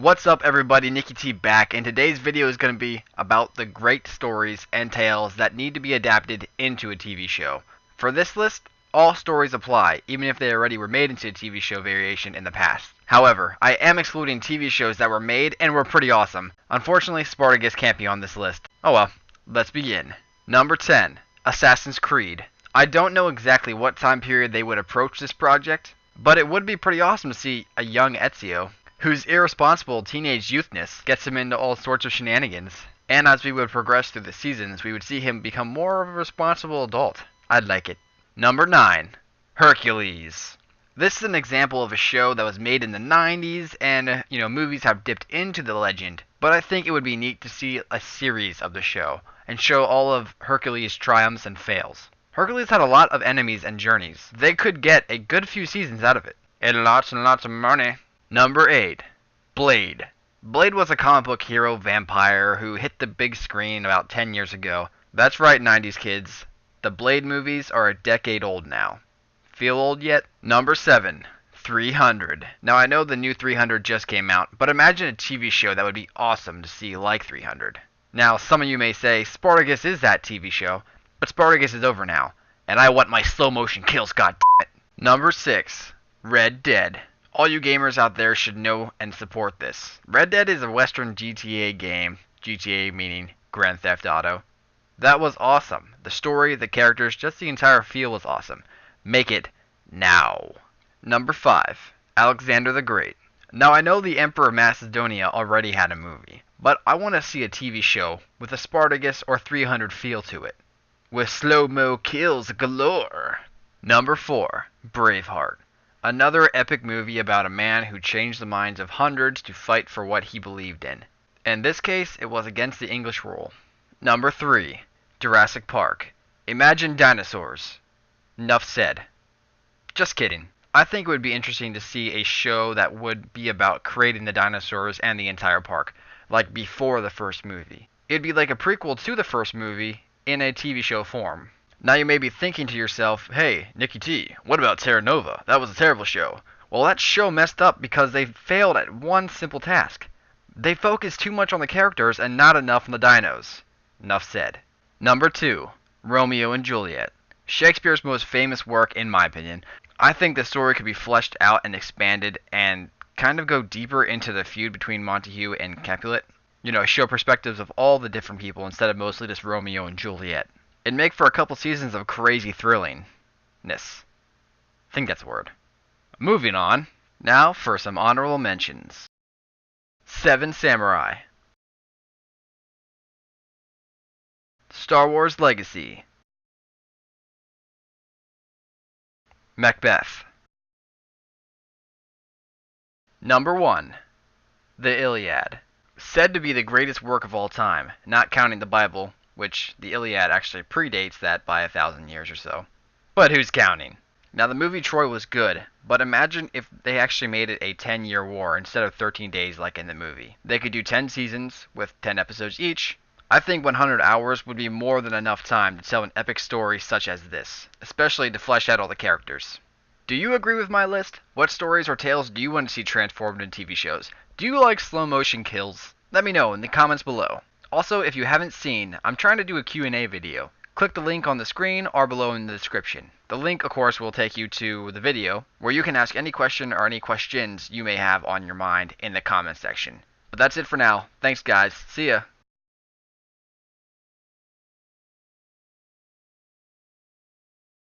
What's up everybody, Nikki T back, and today's video is going to be about the great stories and tales that need to be adapted into a TV show. For this list, all stories apply, even if they already were made into a TV show variation in the past. However, I am excluding TV shows that were made and were pretty awesome. Unfortunately, Spartacus can't be on this list. Oh well, let's begin. Number 10, Assassin's Creed. I don't know exactly what time period they would approach this project, but it would be pretty awesome to see a young Ezio, whose irresponsible teenage youthness gets him into all sorts of shenanigans. And as we would progress through the seasons, we would see him become more of a responsible adult. I'd like it. Number 9, Hercules. This is an example of a show that was made in the 90s, and, movies have dipped into the legend, but I think it would be neat to see a series of the show, and show all of Hercules' triumphs and fails. Hercules had a lot of enemies and journeys. They could get a good few seasons out of it. And lots of money. Number 8, Blade. Blade was a comic book hero vampire who hit the big screen about 10 years ago. That's right, 90s kids. The Blade movies are a decade old now. Feel old yet? Number 7, 300. Now I know the new 300 just came out, but imagine a TV show that would be awesome to see like 300. Now some of you may say, Spartacus is that TV show, but Spartacus is over now, and I want my slow motion kills, goddammit. Number 6, Red Dead. All you gamers out there should know and support this. Red Dead is a Western GTA game, GTA meaning Grand Theft Auto. That was awesome. The story, the characters, just the entire feel was awesome. Make it now. Number 5, Alexander the Great. Now I know the Emperor of Macedonia already had a movie, but I want to see a TV show with a Spartacus or 300 feel to it, with slow-mo kills galore. Number 4, Braveheart. Another epic movie about a man who changed the minds of hundreds to fight for what he believed in. In this case, it was against the English rule. Number 3, Jurassic Park. Imagine dinosaurs. Nuff said. Just kidding. I think it would be interesting to see a show that would be about creating the dinosaurs and the entire park, like before the first movie. It'd be like a prequel to the first movie in a TV show form. Now you may be thinking to yourself, hey, Nikki T, what about Terra Nova? That was a terrible show. Well, that show messed up because they failed at one simple task. They focused too much on the characters and not enough on the dinos. Enough said. Number 2, Romeo and Juliet. Shakespeare's most famous work, in my opinion. I think the story could be fleshed out and expanded and kind of go deeper into the feud between Montague and Capulet. Show perspectives of all the different people instead of mostly just Romeo and Juliet. It'd make for a couple seasons of crazy thrillingness. I think that's a word. Moving on. Now for some honorable mentions. 7 Samurai. Star Wars Legacy. Macbeth. Number 1, the Iliad. Said to be the greatest work of all time, not counting the Bible, which the Iliad actually predates that by 1,000 years or so. But who's counting? Now the movie Troy was good, but imagine if they actually made it a 10-year war instead of 13 days like in the movie. They could do 10 seasons with 10 episodes each. I think 100 hours would be more than enough time to tell an epic story such as this, especially to flesh out all the characters. Do you agree with my list? What stories or tales do you want to see transformed into TV shows? Do you like slow motion kills? Let me know in the comments below. Also, if you haven't seen, I'm trying to do a Q&A video. Click the link on the screen or below in the description. The link, of course, will take you to the video, where you can ask any question or any questions you may have on your mind in the comment section. But that's it for now. Thanks guys. See ya.